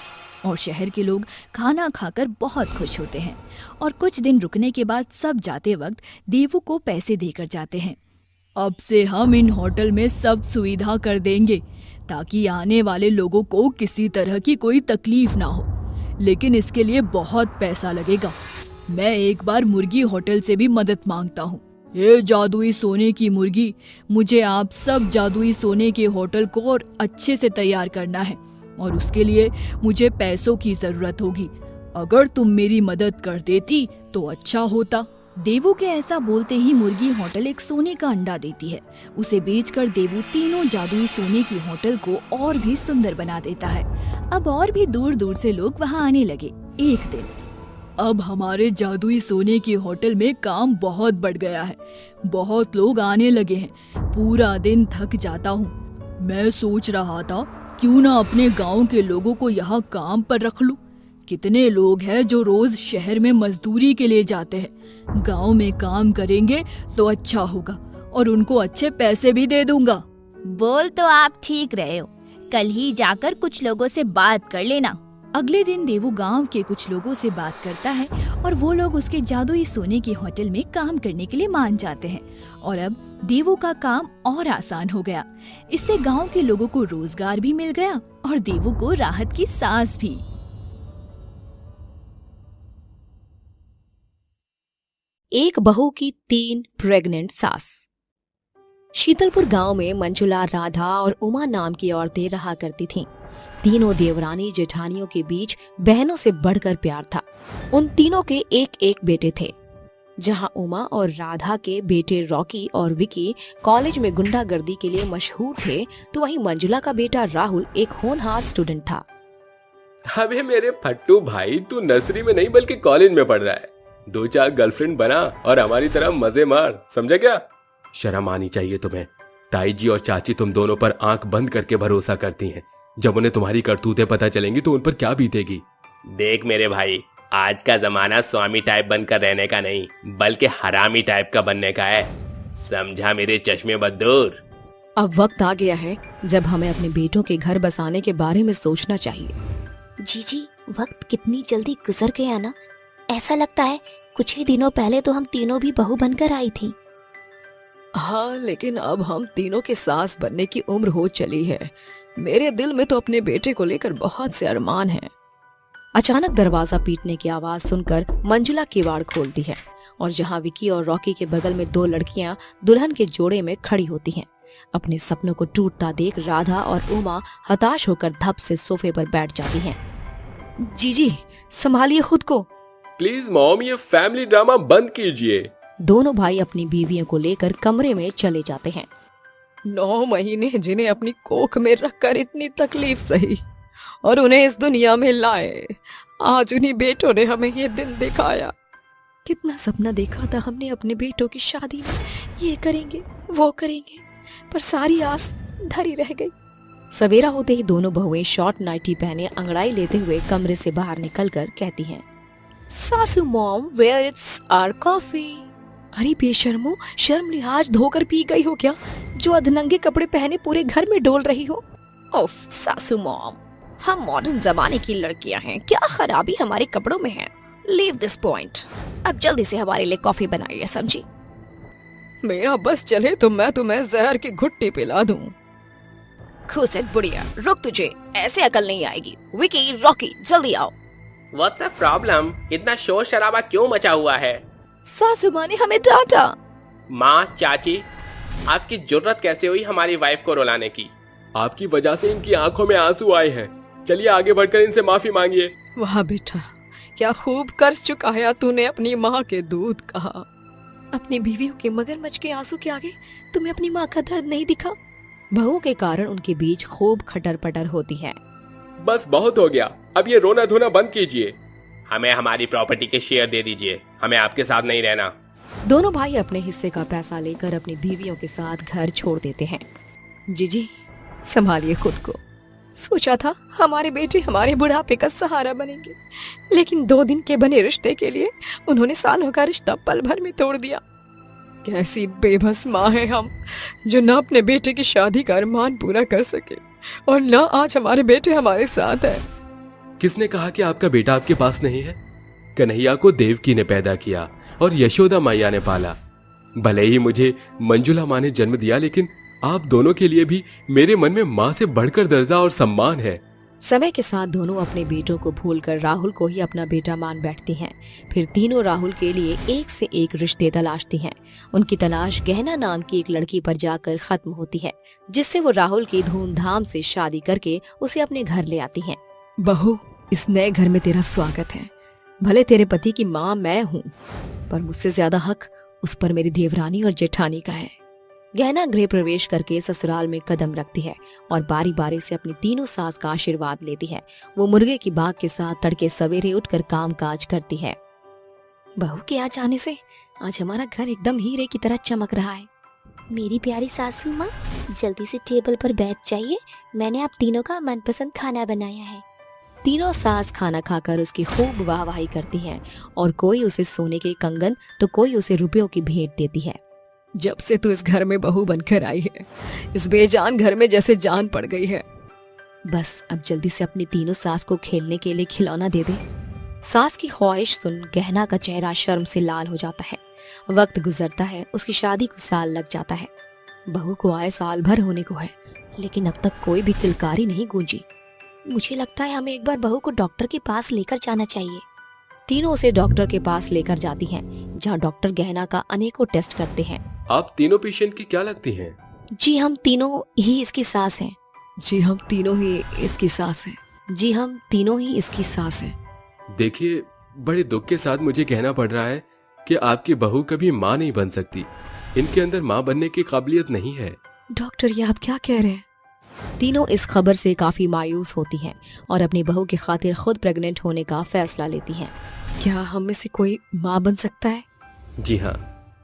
और शहर के लोग खाना खाकर बहुत खुश होते हैं। और कुछ दिन रुकने के बाद सब जाते वक्त देवू को पैसे देकर जाते हैं। अब से हम इन होटल में सब सुविधा कर देंगे ताकि आने वाले लोगों को किसी तरह की कोई तकलीफ ना हो, लेकिन इसके लिए बहुत पैसा लगेगा। मैं एक बार मुर्गी होटल से भी मदद मांगता हूँ। ये जादुई सोने की मुर्गी, मुझे आप सब जादुई सोने के होटल को और अच्छे से तैयार करना है और उसके लिए मुझे पैसों की जरूरत होगी। अगर तुम मेरी मदद कर देती तो अच्छा होता। देवू के ऐसा बोलते ही मुर्गी होटल एक सोने का अंडा देती है। उसे बेचकर देवू तीनों जादुई सोने की होटल को और भी सुंदर बना देता है। अब और भी दूर दूर से लोग वहाँ आने लगे। एक दिन अब हमारे जादुई सोने की होटल में काम बहुत बढ़ गया है, बहुत लोग आने लगे हैं। पूरा दिन थक जाता हूँ। मैं सोच रहा था क्यों ना अपने गांव के लोगों को यहाँ काम पर रख लूं। कितने लोग हैं जो रोज शहर में मजदूरी के लिए जाते हैं। गांव में काम करेंगे तो अच्छा होगा और उनको अच्छे पैसे भी दे दूंगा। बोल तो आप ठीक रहे हो, कल ही जाकर कुछ लोगों से बात कर लेना। अगले दिन देवू गांव के कुछ लोगों से बात करता है और वो लोग उसके जादुई सोने की होटल में काम करने के लिए मान जाते हैं। और अब देवू का काम और आसान हो गया। इससे गांव के लोगों को रोजगार भी मिल गया और देवू को राहत की सांस भी। एक बहू की 3 प्रेग्नेंट सास। शीतलपुर गांव में मंजुला, राधा और उमा नाम की औरतें रहा करती थीं। तीनों देवरानी जेठानियों के बीच बहनों से बढ़कर प्यार था। उन तीनों के एक एक बेटे थे। जहां उमा और राधा के बेटे रॉकी और विकी कॉलेज में गुंडागर्दी के लिए मशहूर थे, तो वहीं मंजुला का बेटा राहुल एक होनहार स्टूडेंट था। अबे मेरे फट्टू भाई, तू नर्सरी में नहीं बल्कि कॉलेज में पढ़ रहा है। 2-4 गर्लफ्रेंड बना और हमारी तरह मजे मार, समझा क्या? शर्म आनी चाहिए तुम्हें। ताई जी और चाची तुम दोनों पर आंख बंद करके भरोसा करती हैं। जब उन्हें तुम्हारी करतूतें पता चलेंगी तो उन पर क्या बीतेगी। देख मेरे भाई, आज का जमाना स्वामी टाइप बनकर रहने का नहीं, बल्कि हरामी टाइप का बनने का है। समझा मेरे चश्मे बदूर? अब वक्त आ गया है जब हमें अपने बेटों के घर बसाने के बारे में सोचना चाहिए। जीजी, वक्त कितनी जल्दी गुजर गया ना। ऐसा लगता है कुछ ही दिनों पहले तो हम तीनों भी बहू बनकर आई थी। हाँ, लेकिन अब हम तीनों के सास बनने की उम्र हो चली है। मेरे दिल में तो अपने बेटे को लेकर बहुत से अरमान हैं। अचानक दरवाजा पीटने की आवाज सुनकर मंजुला किवाड़ खोलती है और जहां विकी और रॉकी के बगल में 2 लड़कियां दुल्हन के जोड़े में खड़ी होती हैं। अपने सपनों को टूटता देख राधा और उमा हताश होकर धप से सोफे पर बैठ जाती हैं। जीजी, संभालिए खुद को। प्लीज मॉम, ये फैमिली ड्रामा बंद कीजिए। दोनों भाई अपनी बीवियों को लेकर कमरे में चले जाते हैं। 9 महीने जिन्हें अपनी कोख में रखकर इतनी तकलीफ सही और उन्हें इस दुनिया में लाए, आज उन्हीं बेटों ने हमें ये दिन दिखाया। कितना सपना देखा था हमने अपने बेटों की शादी में, ये करेंगे वो करेंगे, पर सारी आस धरी रह गई। सवेरा होते ही दोनों बहुएं शॉर्ट नाइटी पहने अंगड़ाई लेते हुए कमरे से बाहर निकलकर कहती हैं, सासू mom, where it's our coffee. अरे बेशर्मो, शर्म लिहाज धोकर पी गई हो क्या, जो अधनंगे कपड़े पहने पूरे घर में डोल रही हो? ओफ सासू मॉम, हम मॉडर्न जमाने की लड़कियां हैं, क्या खराबी हमारे कपड़ों में है? Leave this point. अब जल्दी से हमारे लिए कॉफी बनाइए, समझी? मेरा बस चले तो मैं तुम्हें जहर की घुट्टी पिला दूं। खुसेट बुढ़िया, रुक, तुझे ऐसे अकल नहीं आएगी। विकी, रॉकी, जल्दी आओ। What's the problem? इतना शोर शराबा क्यों मचा हुआ है? सासू माँ ने हमें डांटा। माँ, चाची, आपकी जुर्रत कैसे हुई हमारी वाइफ को रुलाने की? आपकी वजह से इनकी आंखों में आंसू आए हैं। चलिए आगे बढ़कर इनसे माफी मांगिए। वाह बेटा, क्या खूब कर्ज चुकाया तूने अपनी माँ के दूध का। अपनी बीवियों के मगरमच्छ के आंसू के आगे तुम्हें अपनी माँ का दर्द नहीं दिखा? बहू के कारण उनके बीच खूब खटर पटर होती है। बस बहुत हो गया, अब ये रोना धोना बंद कीजिए। हमें हमारी प्रॉपर्टी के शेयर दे दीजिए, हमें आपके साथ नहीं रहना। दोनों भाई अपने हिस्से का पैसा लेकर अपनी बीवियों के साथ घर छोड़ देते हैं। जीजी, संभालिए खुद को। सोचा था हमारे बेटे हमारे बुढ़ापे का सहारा बनेंगे, लेकिन 2 दिन के बने रिश्ते के लिए उन्होंने सालों का रिश्ता पल भर में तोड़ दिया। कैसी बेबस माँ है हम, जो न अपने बेटे की शादी का अरमान पूरा कर सके और न आज हमारे बेटे हमारे साथ है। किसने कहा कि आपका बेटा आपके पास नहीं है? कन्हैया को देवकी ने पैदा किया और यशोदा मैया ने पाला। भले ही मुझे मंजुला माँ ने जन्म दिया, लेकिन आप दोनों के लिए भी मेरे मन में माँ से बढ़कर दर्जा और सम्मान है। समय के साथ दोनों अपने बेटों को भूलकर राहुल को ही अपना बेटा मान बैठती हैं। फिर तीनों राहुल के लिए एक से एक रिश्ते तलाशती हैं। उनकी तलाश गहना नाम की एक लड़की पर जाकर खत्म होती है, जिससे वो राहुल की धूमधाम से शादी करके उसे अपने घर ले आती हैं। बहू, इस नए घर में तेरा स्वागत है। भले तेरे पति की माँ मैं हूँ, पर मुझसे ज्यादा हक उस पर मेरी देवरानी और जेठानी का है। गहना गृह प्रवेश करके ससुराल में कदम रखती है और बारी बारी से अपनी तीनों सास का आशीर्वाद लेती है। वो मुर्गे की बाग के साथ तड़के सवेरे उठकर काम काज करती है। बहू के आ जाने से आज हमारा घर एकदम हीरे की तरह चमक रहा है। मेरी प्यारी सासू माँ, जल्दी से टेबल पर बैठ जाइए, मैंने आप तीनों का मनपसंद खाना बनाया है। तीनों सास खाना खाकर उसकी खूब वाहवाही करती हैं और कोई उसे सोने के कंगन तो कोई उसे रुपयों की भेंट देती है। जब से तू इस घर में बहू बनकर आई है, इस बेजान घर में जैसे जान पड़ गई है। बस अब जल्दी से अपनी तीनों सास को खेलने के लिए खिलौना दे दे। सास की ख्वाहिश सुन गहना का चेहरा शर्म से लाल हो जाता है। वक्त गुजरता है, उसकी शादी को साल लग जाता है। बहू को आए साल भर होने को है, लेकिन अब तक कोई भी किलकारी नहीं गूंजी। मुझे लगता है हमें एक बार बहू को डॉक्टर के पास लेकर जाना चाहिए। तीनों उसे डॉक्टर के पास लेकर जाती हैं, जहां डॉक्टर गहना का अनेकों टेस्ट करते हैं। आप तीनों पेशेंट की क्या लगती हैं? जी हम तीनों ही इसकी सास हैं। जी हम तीनों ही इसकी सास हैं। जी हम तीनों ही इसकी सास हैं। देखिए, बड़े दुख के साथ मुझे कहना पड़ रहा है कि आपकी बहू कभी माँ नहीं बन सकती। इनके अंदर माँ बनने की काबिलियत नहीं है। डॉक्टर, ये आप क्या कह रहे हैं? तीनों इस खबर से काफी मायूस होती हैं और अपनी बहू की खातिर खुद प्रेग्नेंट होने का फैसला लेती हैं। क्या हम में से कोई माँ बन सकता है? जी हाँ,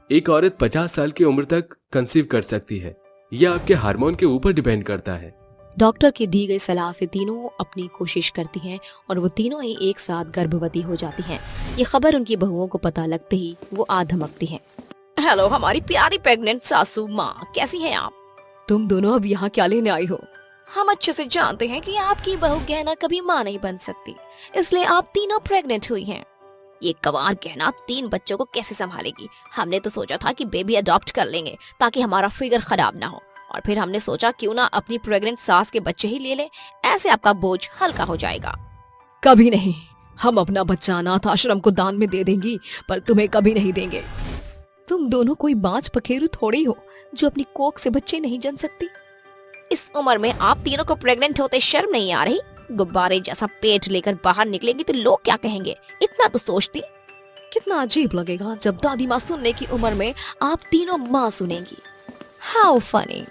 एक औरत 50 साल की उम्र तक कंसीव कर सकती है। यह आपके हार्मोन के ऊपर डिपेंड करता है। डॉक्टर की दी गई सलाह से तीनों अपनी कोशिश करती हैं और वो तीनों ही एक साथ गर्भवती हो जाती हैं। ये खबर उनकी बहुओं को पता लगते ही वो आ धमकती हैं। हेलो हमारी प्यारी प्रेग्नेंट सासू माँ, कैसी हैं आप? तुम दोनों अब यहाँ क्या लेने आई हो? हम अच्छे से जानते हैं कि आपकी बहू गहना कभी माँ नहीं बन सकती, इसलिए आप तीनों प्रेग्नेंट हुई हैं। ये गंवार गहना 3 बच्चों को कैसे संभालेगी? हमने तो सोचा था कि बेबी अडॉप्ट कर लेंगे ताकि हमारा फिगर खराब ना हो, और फिर हमने सोचा क्यों ना अपनी प्रेग्नेंट सास के बच्चे ही ले ले, ऐसे आपका बोझ हल्का हो जाएगा। कभी नहीं, हम अपना बच्चा अनाथ आश्रम को दान में दे देंगी, पर तुम्हें कभी नहीं देंगे। तुम दोनों कोई बांझ पखेरु थोड़ी हो जो अपनी कोख से बच्चे नहीं जन सकती। इस उम्र में आप तीनों को प्रेग्नेंट होते शर्म नहीं आ रही? गुब्बारे जैसा पेट लेकर बाहर निकलेंगी तो लोग क्या कहेंगे, इतना तो सोचती। कितना अजीब लगेगा जब दादी माँ सुनने की उम्र में आप तीनों माँ सुनेंगी। How funny.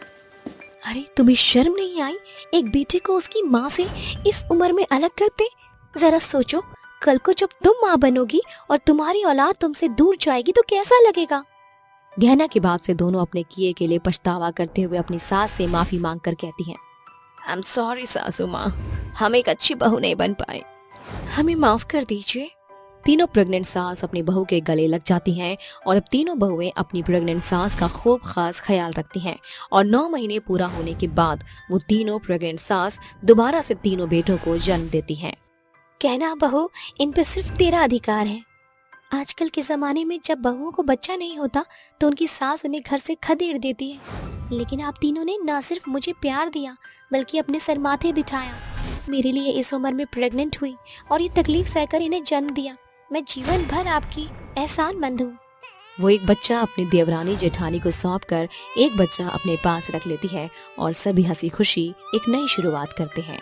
अरे तुम्हें शर्म नहीं आई एक बेटे को उसकी माँ से इस उम्र में अलग करते? जरा सोचो, कल को जब तुम माँ बनोगी और तुम्हारी औलाद तुमसे दूर जाएगी तो कैसा लगेगा? गहना की बात से दोनों अपने किए के लिए पछतावा करते हुए अपनी सास से माफी मांग कर कहती हैं, आई एम सॉरी सासू माँ, हम एक अच्छी बहू नहीं बन पाए, हमें माफ कर दीजिए। तीनों प्रेग्नेंट सास अपनी बहू के गले लग जाती हैं और अब तीनों बहुएं अपनी प्रेग्नेंट सास का खूब खास ख्याल रखती हैं और 9 महीने पूरा होने के बाद वो तीनों प्रेग्नेंट सास दोबारा से तीनों बेटों को जन्म देती हैं। कहना बहू, इन पे सिर्फ तेरा अधिकार है। आजकल के जमाने में जब बहुओं को बच्चा नहीं होता तो उनकी सास उन्हें घर से खदेड़ देती है, लेकिन आप तीनों ने न सिर्फ मुझे प्यार दिया बल्कि अपने सर माथे बिठाया, मेरे लिए इस उम्र में प्रेग्नेंट हुई और ये तकलीफ सहकर इन्हें जन्म दिया। मैं जीवन भर आपकी एहसानमंद हूँ। वो एक बच्चा अपनी देवरानी जेठानी को सौंप कर एक बच्चा अपने पास रख लेती है और सभी हंसी खुशी एक नई शुरुआत करते हैं।